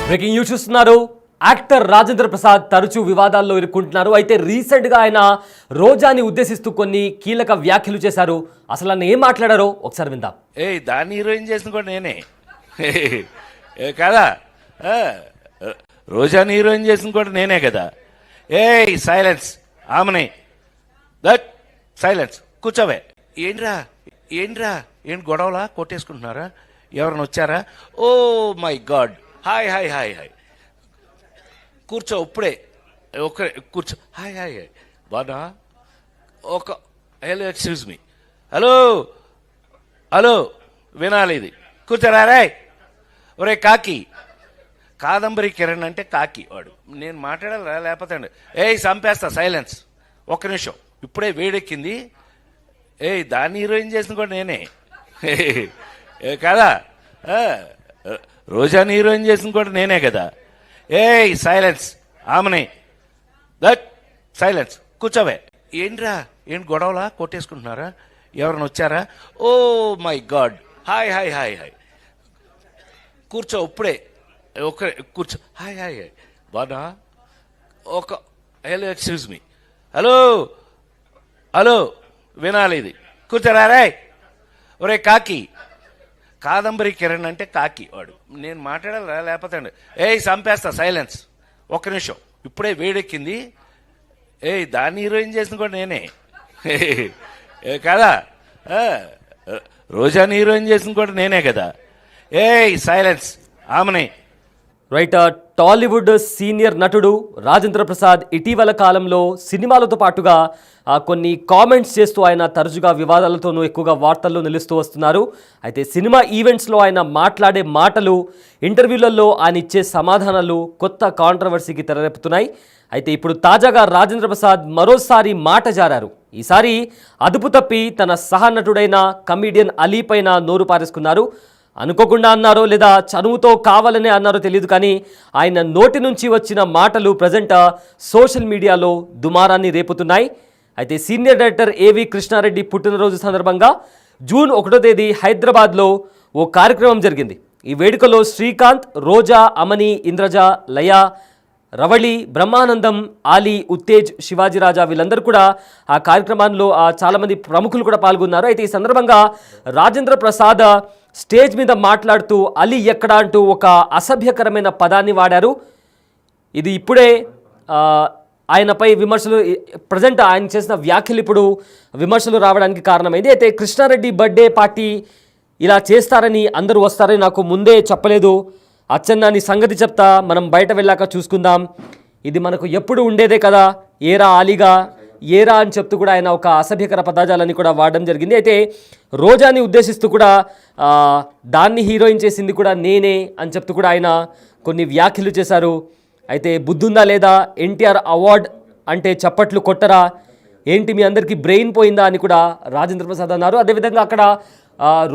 Breaking news చూస్తున్నారు. Actor Rajendra Prasad తరచూ వివాదాల్లో ఇరుక్కుంటున్నారు. అయితే రీసెంట్గా ఆయన రోజాని ఉద్దేశిస్తూ కొన్ని కీలక వ్యాఖ్యలు చేశారు. అసలు ఆయన ఏం మాట్లాడారో ఒకసారి విందాం. దాన్ని హీరోయిన్ చేసిన కూడా నేనే కదా, రోజాని హీరోయిన్ చేసిన కూడా నేనే కదా. సైలెన్స్ ఆమెనే, దట్ సైలెన్స్, కూర్చోవే. ఏంట్రా ఏంటి గొడవలా, కొట్టేసుకుంటున్నారా, ఎవరైనా వచ్చారా? Oh my god, hi hi hi hi, కూర్చో ఇప్పుడే, ఒక్క కూర్చో, హాయ్ హాయ్ హాయ్, బాగా ఒక hello, excuse me, hello hello, వినాలి ఇది, కూర్చోరా రే. ఒరే కాకి, కాదంబరి కిరణ్ అంటే కాకి వాడు, నేను మాట్లాడాలా లేకపోతే చంపేస్తా. సైలెన్స్, ఒక్క నిమిషం, ఇప్పుడే వేడెక్కింది. దాన్ని హీరోయిన్ చేసిన కూడా నేనే కదా, రోజాని హీరోయిన్ చేసిన కూడా నేనే కదా. సైలెన్స్ ఆమెనే, దట్ సైలెన్స్, కూర్చోవే. ఏంటి గొడవలా, కొట్టేసుకుంటున్నారా, ఎవరైనా వచ్చారా? Oh my god, hi hi hi hi, కూర్చో ఇప్పుడే, ఒక్క కూర్చో, హాయ్ హాయ్ హాయ్, బాగా ఒక hello, excuse me, hello hello, వినాలి ఇది, కూర్చోరా రే. ఒరే కాకి, కాదంబరి కిరణ్ అంటే కాకి వాడు, నేను మాట్లాడాలా లేకపోతే చంపేస్తా. సైలెన్స్, ఒక్క నిమిషం, ఇప్పుడే వేడెక్కింది. దాన్ని హీరోయిన్ చేసిన కూడా నేనే కదా, రోజాని హీరోయిన్ చేసిన కూడా నేనే కదా. సైలెన్స్ ఆమెనే. రైట్, టాలీవుడ్ సీనియర్ నటుడు రాజేంద్ర ప్రసాద్ ఇటీవల కాలంలో సినిమాలతో పాటుగా కొన్ని కామెంట్స్ చేస్తూ ఆయన తరచుగా వివాదాలతోనూ ఎక్కువగా వార్తల్లో నిలుస్తూ వస్తున్నారు. అయితే సినిమా ఈవెంట్స్లో ఆయన మాట్లాడే మాటలు, ఇంటర్వ్యూలలో ఆయన ఇచ్చే సమాధానాలు కొత్త కాంట్రవర్సీకి తెరలేపుతున్నాయి. అయితే ఇప్పుడు తాజాగా రాజేంద్ర ప్రసాద్ మరోసారి మాట జారారు. ఈసారి అదుపు తప్పి తన సహనటుడైన కమీడియన్ అలీ పైన నోరు పారేసుకున్నారు. అనుకోకుండా అన్నారో లేదా చనువుతో కావాలనే అన్నారో తెలియదు, కానీ ఆయన నోటి నుంచి వచ్చిన మాటలు ప్రజెంట్ సోషల్ మీడియాలో దుమారాన్ని రేపుతున్నాయి. అయితే సీనియర్ డైరెక్టర్ ఏవి కృష్ణారెడ్డి పుట్టినరోజు సందర్భంగా జూన్ 1వ తేదీ హైదరాబాద్లో ఓ కార్యక్రమం జరిగింది. ఈ వేడుకలో శ్రీకాంత్, రోజా, అమని, ఇంద్రజ, లయ, రవళి, బ్రహ్మానందం, ఆలీ, ఉత్తేజ్, శివాజీరాజా వీళ్ళందరూ కూడా ఆ కార్యక్రమంలో చాలామంది ప్రముఖులు కూడా పాల్గొన్నారు. అయితే ఈ సందర్భంగా రాజేంద్ర ప్రసాద్ స్టేజ్ మీద మాట్లాడుతూ అలీ ఎక్కడా అంటూ ఒక అసభ్యకరమైన పదాన్ని వాడారు. ఇది ఇప్పుడే ఆయనపై విమర్శలు, ప్రజెంట్ ఆయన చేసిన వ్యాఖ్యలు ఇప్పుడు విమర్శలు రావడానికి కారణమైంది. అయితే కృష్ణారెడ్డి బర్త్డే పార్టీ ఇలా చేస్తారని, అందరూ వస్తారని నాకు ముందే చెప్పలేదు. అచ్చన్న నీ సంగతి చెప్తా, మనం బయట వెళ్ళాక చూసుకుందాం, ఇది మనకు ఎప్పుడు ఉండేదే కదా, ఏరా ఆలీగా ఏరా అని చెప్తూ కూడా ఆయన ఒక అసభ్యకర పదాజాలని కూడా వాడడం జరిగింది. అయితే రోజాని ఉద్దేశిస్తూ కూడా దాన్ని హీరోయిన్ చేసింది కూడా నేనే అని చెప్తూ కూడా ఆయన కొన్ని వ్యాఖ్యలు చేశారు. అయితే బుద్ధుందా లేదా, ఎన్టీఆర్ అవార్డ్ అంటే చప్పట్లు కొట్టరా, ఏంటి మీ అందరికీ బ్రెయిన్ పోయిందా అని కూడా రాజేంద్ర ప్రసాద్ అన్నారు. అదేవిధంగా అక్కడ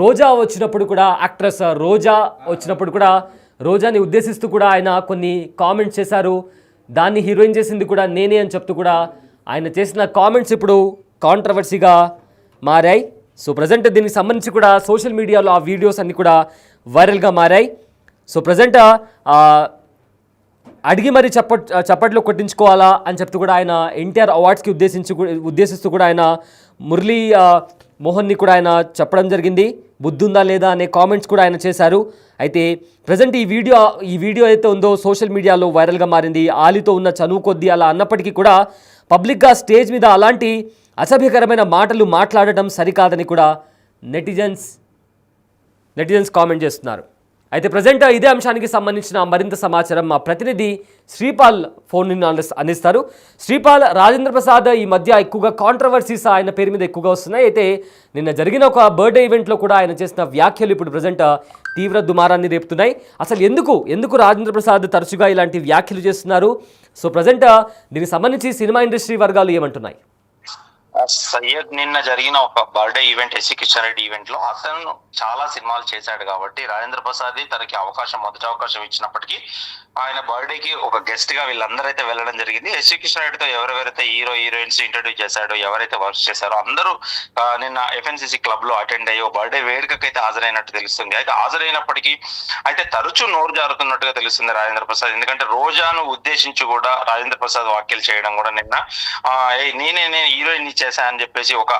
రోజా వచ్చినప్పుడు కూడా, యాక్ట్రెస్ రోజా వచ్చినప్పుడు కూడా రోజాని ఉద్దేశిస్తూ కూడా ఆయన కొన్ని కామెంట్స్ చేశారు. దాన్ని హీరోయిన్ చేసింది కూడా నేనే అని చెప్తూ కూడా ఆయన చేసిన కామెంట్స్ ఇప్పుడు కాంట్రవర్సీగా మారాయి. సో ప్రజెంట్ దీనికి సంబంధించి కూడా సోషల్ మీడియాలో ఆ వీడియోస్ అన్నీ కూడా వైరల్గా మారాయి. సో ప్రజెంట్ అడిగి మరి చప్పట్లు కొట్టించుకోవాలా అని చెప్తూ కూడా ఆయన ఎన్టీఆర్ అవార్డ్స్కి ఉద్దేశిస్తూ కూడా ఆయన మురళీ మోహన్ని కూడా ఆయన చెప్పడం జరిగింది. బుద్ధుందా లేదా అనే కామెంట్స్ కూడా ఆయన చేశారు. అయితే ప్రజెంట్ ఈ వీడియో అయితే ఉందో సోషల్ మీడియాలో వైరల్గా మారింది. ఆలీతో ఉన్న చనువు కొద్దీ అలా అన్నప్పటికీ కూడా పబ్లిక్గా స్టేజ్ మీద అలాంటి అసభ్యకరమైన మాటలు మాట్లాడటం సరికాదని కూడా నెటిజన్స్ కామెంట్ చేస్తున్నారు. అయితే ప్రజెంట్ ఇదే అంశానికి సంబంధించిన మరింత సమాచారం మా ప్రతినిధి శ్రీపాల్ ఫోన్ అందిస్తారు. శ్రీపాల్, రాజేంద్ర ప్రసాద్ ఈ మధ్య ఎక్కువగా కాంట్రవర్సీస్ ఆయన పేరు మీద ఎక్కువగా వస్తున్నాయి. అయితే నిన్న జరిగిన ఒక బర్త్డే ఈవెంట్లో కూడా ఆయన చేసిన వ్యాఖ్యలు ఇప్పుడు ప్రజెంట్ తీవ్ర దుమారాన్ని రేపుతున్నాయి. అసలు ఎందుకు రాజేంద్ర ప్రసాద్ తరచుగా ఇలాంటి వ్యాఖ్యలు చేస్తున్నారు? సో ప్రజెంట్ దీనికి సంబంధించి సినిమా ఇండస్ట్రీ వర్గాలు ఏమంటున్నాయి? సయ్యద్ నిన్న జరిగిన ఒక birthday event, SC Kishan Reddy event లో అతను చాలా సినిమాలు చేశాడు కాబట్టి రాజేంద్ర ప్రసాద్ తనకి మొదటి అవకాశం ఇచ్చినప్పటికీ ఆయన బర్త్డేకి ఒక గెస్ట్ గా వీళ్ళందరూ అయితే వెళ్ళడం జరిగింది. ఎస్సీ కిషన్ రెడ్డితో ఎవరెవరైతే హీరోయిన్స్ ఇంట్రడ్యూస్ చేశాడో, ఎవరైతే వర్క్ చేశారో అందరూ నిన్న FNCC క్లబ్ లో అటెండ్ అయ్యి బర్త్డే వేడుకకైతే హాజరైనట్టు తెలుస్తుంది. అయితే హాజరైనప్పటికీ అయితే తరచూ నోరు జారుతున్నట్టుగా తెలుస్తుంది రాజేంద్ర ప్రసాద్. ఎందుకంటే రోజాను ఉద్దేశించి కూడా రాజేంద్ర ప్రసాద్ వ్యాఖ్యలు చేయడం కూడా నిన్న నేను హీరోయిన్ చేశా అని చెప్పేసి ఒక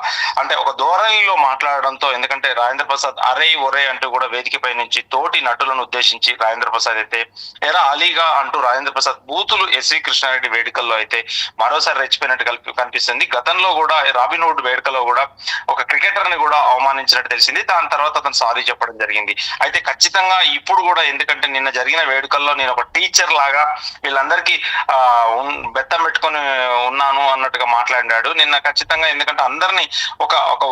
ధోరణిలో మాట్లాడడంతో, ఎందుకంటే రాజేంద్ర ప్రసాద్ అరే ఒరే అంటూ కూడా వేదికపై నుంచి తోటి నటులను ఉద్దేశించి రాజేంద్ర ప్రసాద్ అయితే ఎరా అలీగా అంటూ రాజేంద్ర ప్రసాద్ బూతులు ఎస్వి కృష్ణారెడ్డి వేడుకల్లో అయితే మరోసారి రెచ్చిపోయినట్టు కనిపిస్తుంది. గతంలో కూడా రాబిన్హుడ్ వేడుకలో కూడా ఒక క్రికెటర్ ని కూడా అవమానించినట్టు తెలిసింది. దాని తర్వాత అతను సారీ చెప్పడం జరిగింది. అయితే ఖచ్చితంగా ఇప్పుడు కూడా, ఎందుకంటే నిన్న జరిగిన వేడుకల్లో నేను ఒక టీచర్ లాగా వీళ్ళందరికీ బెత్తం పెట్టుకొని ఉన్నాను అన్నట్టుగా మాట్లాడినాడు నిన్న. ఖచ్చితంగా ఎందుకంటే అందరినీ ఒక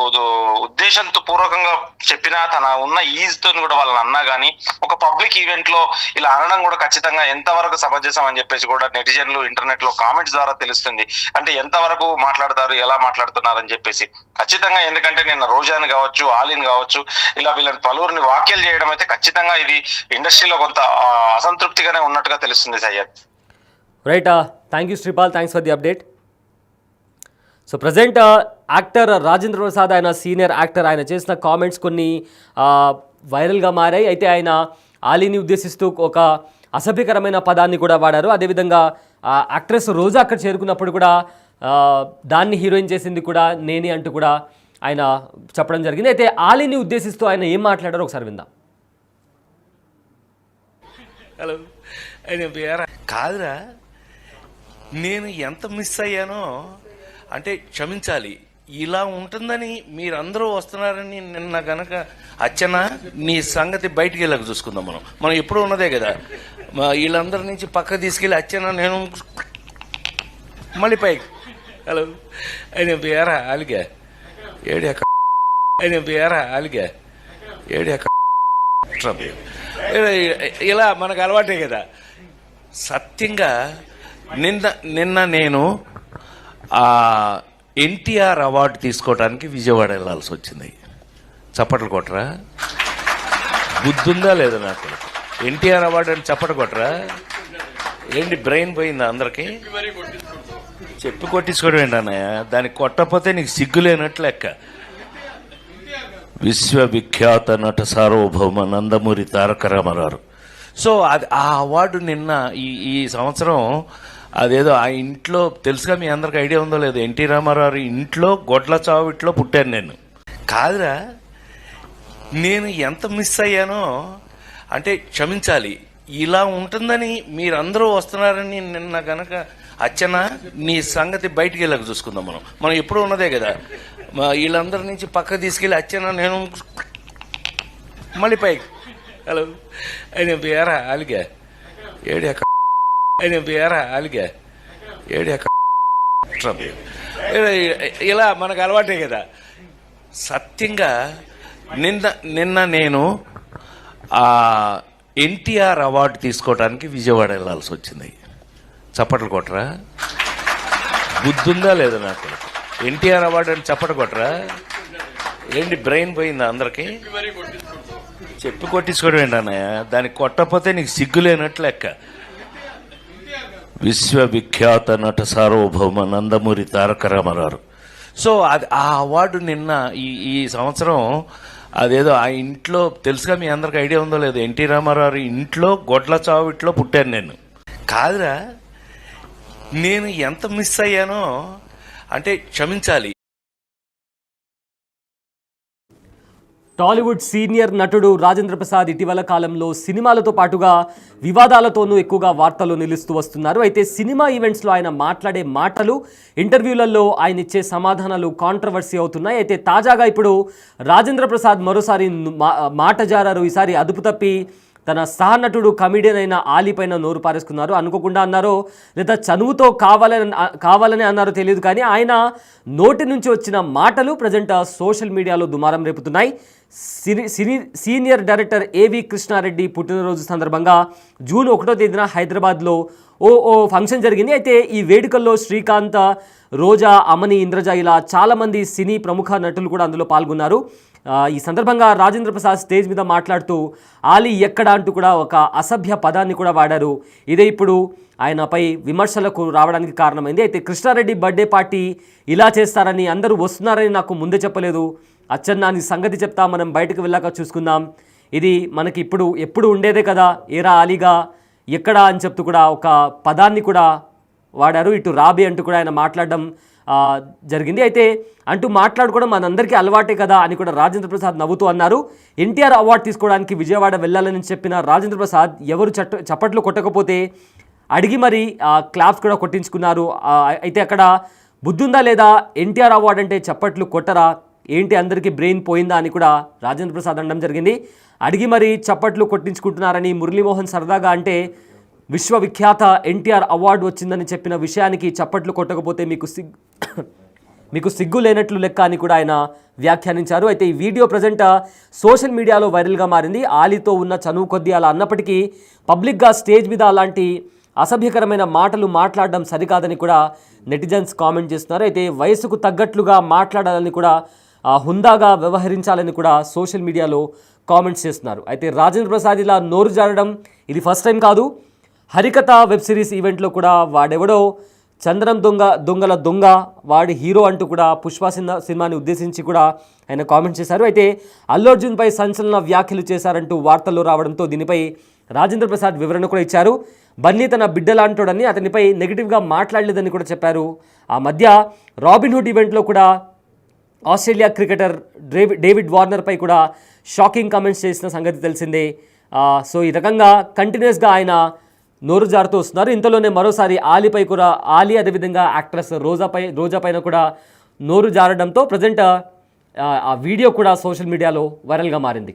ఉద్దేశంతో పూర్వకంగా చెప్పినా తన ఉన్న ఈజ్ తో కూడా వాళ్ళని అన్నా గానీ ఒక పబ్లిక్ ఈవెంట్ లో ఇలా అనడం కూడా ఖచ్చితంగా ఎంతవరకు సమంజసం అని చెప్పేసి కూడా నెటిజన్లు ఇంటర్నెట్ లో కామెంట్స్ ద్వారా తెలుస్తుంది. అంటే ఎంతవరకు మాట్లాడతారు, ఎలా మాట్లాడుతున్నారు అని చెప్పేసి ఖచ్చితంగా. ఎందుకంటే నిన్న రోజాని కావచ్చు, ఆలిన్ కావచ్చు, ఇలా వీళ్ళని పలువురిని వ్యాఖ్యలు చేయడం అయితే ఖచ్చితంగా ఇది ఇండస్ట్రీలో కొంత అసంతృప్తిగానే ఉన్నట్టుగా తెలుస్తుంది Syed. Right, thank you Sripal, thanks for the update. So present actor Rajendra Prasad, ఆయన సీనియర్ యాక్టర్, ఆయన చేసిన కామెంట్స్ కొన్ని వైరల్గా మారాయి. అయితే ఆయన ఆలీని ఉద్దేశిస్తూ ఒక అసభ్యకరమైన పదాన్ని కూడా వాడారు. అదేవిధంగా యాక్ట్రెస్ రోజా అక్కడ చేరుకున్నప్పుడు కూడా దాన్ని హీరోయిన్ చేసింది కూడా నేనే అంటూ కూడా ఆయన చెప్పడం జరిగింది. అయితే ఆలీని ఉద్దేశిస్తూ ఆయన ఏం మాట్లాడారో ఒకసారి విందాం. హలో, కాదురా, నేను ఎంత మిస్ అయ్యానో అంటే క్షమించాలి. ఇలా ఉంటుందని మీరందరూ వస్తున్నారని నిన్న గనక అచ్చన నీ సంగతి బయటికి వెళ్ళక చూసుకుందాం. మనం ఎప్పుడూ ఉన్నదే కదా. వీళ్ళందరి నుంచి పక్క తీసుకెళ్ళి అచ్చన నేను మళ్ళీ పైకి. హలో, ఆయన పేరా అలిగా ఏడి అక్కడ, ఆయన పేరా అలిగా ఏడి అక్కడ. ఇలా మనకు అలవాటే కదా. సత్యంగా నిన్న నేను ఎన్టీఆర్ అవార్డు తీసుకోవడానికి విజయవాడ వెళ్ళాల్సి వచ్చింది. చప్పట్లు కొట్టరా? బుద్ధుందా లేదా నాకు? ఎన్టీఆర్ అవార్డు అని చప్పట్లు కొట్టరా? ఏంటి బ్రెయిన్ పోయిందా అందరికి? చెప్పి కొట్టించుకోవడం ఏంటన్నయ్య? దానికి కొట్టకపోతే నీకు సిగ్గులేనట్లు లెక్క. విశ్వవిఖ్యాత నట సార్వభౌమ నందమూరి తారక రామారావు. సో అది ఆ అవార్డు నిన్న ఈ సంవత్సరం అదేదో ఆ ఇంట్లో, తెలుసుగా మీ అందరికి ఐడియా ఉందో లేదో, ఎన్టీ రామారావు ఇంట్లో గొడ్ల చావిట్లో పుట్టాను నేను. కాదురా, నేను ఎంత మిస్ అయ్యానో అంటే క్షమించాలి. ఇలా ఉంటుందని మీరందరూ వస్తున్నారని నిన్న గనక అచ్చన నీ సంగతి బయటికి వెళ్ళక చూసుకుందాం. మనం ఎప్పుడూ ఉన్నదే కదా. వీళ్ళందరి నుంచి పక్క తీసుకెళ్ళి అచ్చన నేను మళ్ళీ పైకి. హలో, ఆయన పేరా అలిగా ఏడి అక్కడ, ఆయన పేరా అలిగా ఏడి అక్కడ. ఇలా మనకు అలవాటే కదా. సత్యంగా నిన్న నేను ఎన్టీఆర్ అవార్డు తీసుకోవడానికి విజయవాడ వెళ్ళాల్సి వచ్చింది. చప్పట్లు కొట్టరా? బుద్ధుందా లేదా నాకు? ఎన్టీఆర్ అవార్డు అని చప్పట్లు కొట్టరా? ఏంటి బ్రెయిన్ పోయిందా అందరికి? చెప్పి కొట్టించుకోవడం ఏంటన్నయ్య? దానికి కొట్టకపోతే నీకు సిగ్గులేనట్లు లెక్క. విశ్వవిఖ్యాత నట సార్వభౌమ నందమూరి తారక రామారావు. సో అది ఆ అవార్డు నిన్న ఈ సంవత్సరం అదేదో ఆ ఇంట్లో, తెలుసుగా మీ అందరికి ఐడియా ఉందో లేదో, ఎన్టీ రామారావు ఇంట్లో గొడ్ల చావిట్లో పుట్టాను నేను. కాదురా, నేను ఎంత మిస్ అయ్యానో అంటే క్షమించాలి. టాలీవుడ్ సీనియర్ నటుడు రాజేంద్ర ప్రసాద్ ఇటీవల కాలంలో సినిమాలతో పాటుగా వివాదాలతోనూ ఎక్కువగా వార్తలు నిలుస్తూ వస్తున్నారు. అయితే సినిమా ఈవెంట్స్లో ఆయన మాట్లాడే మాటలు, ఇంటర్వ్యూలలో ఆయన ఇచ్చే సమాధానాలు కాంట్రవర్సీ అవుతున్నాయి. అయితే తాజాగా ఇప్పుడు రాజేంద్ర ప్రసాద్ మరోసారి మాట జారారు. ఈసారి అదుపు తప్పి తన సహనటుడు కమిడియన్ అయిన ఆలీ పైన నోరు పారేసుకున్నారు. అనుకోకుండా అన్నారో లేదా చనువుతో కావాలని అన్నారో తెలియదు, కానీ ఆయన నోటి నుంచి వచ్చిన మాటలు ప్రజెంట్ సోషల్ మీడియాలో దుమారం రేపుతున్నాయి. సీనియర్ డైరెక్టర్ ఏవి కృష్ణారెడ్డి పుట్టినరోజు సందర్భంగా జూన్ 1వ తేదీన హైదరాబాద్లో ఓ ఫంక్షన్ జరిగింది. అయితే ఈ వేడుకల్లో శ్రీకాంత్, రోజా, అమని, ఇంద్రజ ఇలా చాలామంది సినీ ప్రముఖ నటులు కూడా అందులో పాల్గొన్నారు. ఈ సందర్భంగా రాజేంద్ర ప్రసాద్ స్టేజ్ మీద మాట్లాడుతూ ఆలీ ఎక్కడ అంటూ కూడా ఒక అసభ్య పదాన్ని కూడా వాడారు. ఇదే ఇప్పుడు ఆయనపై విమర్శలకు రావడానికి కారణమైంది. అయితే కృష్ణారెడ్డి బర్త్డే పార్టీ ఇలా చేస్తారని, అందరూ వస్తున్నారని నాకు ముందే చెప్పలేదు. అచ్చన్న నీ సంగతి చెప్తా, మనం బయటకు వెళ్ళాక చూసుకుందాం. ఇది మనకి ఎప్పుడు ఉండేదే కదా, ఏరా ఆలీగా ఎక్కడ అని చెప్తూ కూడా ఒక పదాన్ని కూడా వాడారు. ఇటు రాబీ అంటూ కూడా ఆయన మాట్లాడడం జరిగింది. అయితే అంటూ మాట్లాడుకోవడం మనందరికీ అలవాటే కదా అని కూడా రాజేంద్ర ప్రసాద్ నవ్వుతూ అన్నారు. ఎన్టీఆర్ అవార్డు తీసుకోవడానికి విజయవాడ వెళ్ళాలని చెప్పిన రాజేంద్ర ప్రసాద్ ఎవరు చప్పట్లు కొట్టకపోతే అడిగి మరి క్లాప్స్ కూడా కొట్టించుకున్నారు. అయితే అక్కడ బుద్ధుందా లేదా, ఎన్టీఆర్ అవార్డు అంటే చప్పట్లు కొట్టరా ఏంటి, అందరికీ బ్రెయిన్ పోయిందా అని కూడా రాజేంద్ర ప్రసాద్ అనడం జరిగింది. అడిగి మరి చప్పట్లు కొట్టించుకుంటున్నారని మురళీమోహన్ సరదాగా అంటే విశ్వవిఖ్యాత ఎన్టీఆర్ అవార్డు వచ్చిందని చెప్పిన విషయానికి చప్పట్లు కొట్టకపోతే మీకు సిగ్గు లేనట్లు లెక్క అని కూడా ఆయన వ్యాఖ్యానించారు. అయితే ఈ వీడియో ప్రజెంట్ సోషల్ మీడియాలో వైరల్గా మారింది. ఆలీతో ఉన్న చనువు కొద్దీ అలా అన్నప్పటికీ పబ్లిక్గా స్టేజ్ మీద అలాంటి అసభ్యకరమైన మాటలు మాట్లాడడం సరికాదని కూడా నెటిజన్స్ కామెంట్ చేస్తున్నారు. అయితే వయసుకు తగ్గట్లుగా మాట్లాడాలని కూడా హుందాగా వ్యవహరించాలని కూడా సోషల్ మీడియాలో కామెంట్స్ చేస్తున్నారు. అయితే రాజేంద్ర ప్రసాద్ ఇలా నోరు జారడం ఇది ఫస్ట్ టైం కాదు. హరికథ వెబ్ సిరీస్ ఈవెంట్లో కూడా వాడెవడో చంద్రం దొంగల దొంగ వాడి హీరో అంటూ కూడా పుష్ప సినిమాని ఉద్దేశించి కూడా ఆయన కామెంట్ చేశారు. అయితే అల్లు అర్జున్పై సంచలన వ్యాఖ్యలు చేశారంటూ వార్తల్లో రావడంతో దీనిపై రాజేంద్ర ప్రసాద్ వివరణ కూడా ఇచ్చారు. బన్నీ తన బిడ్డలాంటోడని, అతనిపై నెగిటివ్గా మాట్లాడలేదని కూడా చెప్పారు. ఆ మధ్య రాబిన్హుడ్ ఈవెంట్లో కూడా ఆస్ట్రేలియా క్రికెటర్ డేవిడ్ వార్నర్పై కూడా షాకింగ్ కామెంట్స్ చేసిన సంగతి తెలిసిందే. సో ఈ రకంగా కంటిన్యూస్గా ఆయన నోరు జారుతూ వస్తున్నారు. ఇంతలోనే మరోసారి ఆలీపై కూడా అదేవిధంగా యాక్ట్రెస్ రోజా పైన కూడా నోరు జారడంతో ప్రజెంట్ ఆ వీడియో కూడా సోషల్ మీడియాలో వైరల్గా మారింది.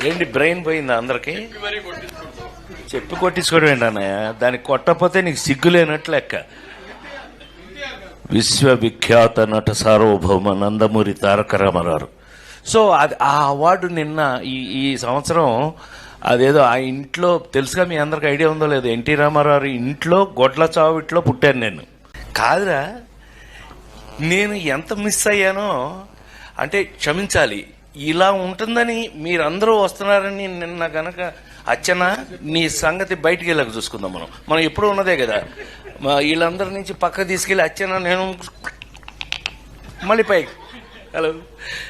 ఏంటి బ్రెయిన్ పోయిందా అందరికి? చెప్పి కొట్టించుకోవడం ఏంటన్నయ్య, దానికి కొట్టకపోతే నీకు సిగ్గు లేనట్లు లెక్క. విశ్వవిఖ్యాత నట సార్వభౌమ నందమూరి తారక రామారావు. సో అది ఆ అవార్డు నిన్న ఈ సంవత్సరం అదేదో ఆ ఇంట్లో తెలుసుగా, మీ అందరికి ఐడియా ఉందో లేదో, ఎన్టీ రామారావు ఇంట్లో గొడ్ల చావిట్లో పుట్టాను నేను. కాదురా, నేను ఎంత మిస్ అయ్యానో అంటే క్షమించాలి. ఇలా ఉంటుందని మీరందరూ వస్తున్నారని నిన్న గనక అచ్చనా నీ సంగతి బయటికి వెళ్ళక చూసుకుందాం. మనం ఎప్పుడూ ఉన్నదే కదా, వీళ్ళందరి నుంచి పక్క తీసుకెళ్ళి అచ్చనా నేను మళ్ళీ పైకి హలో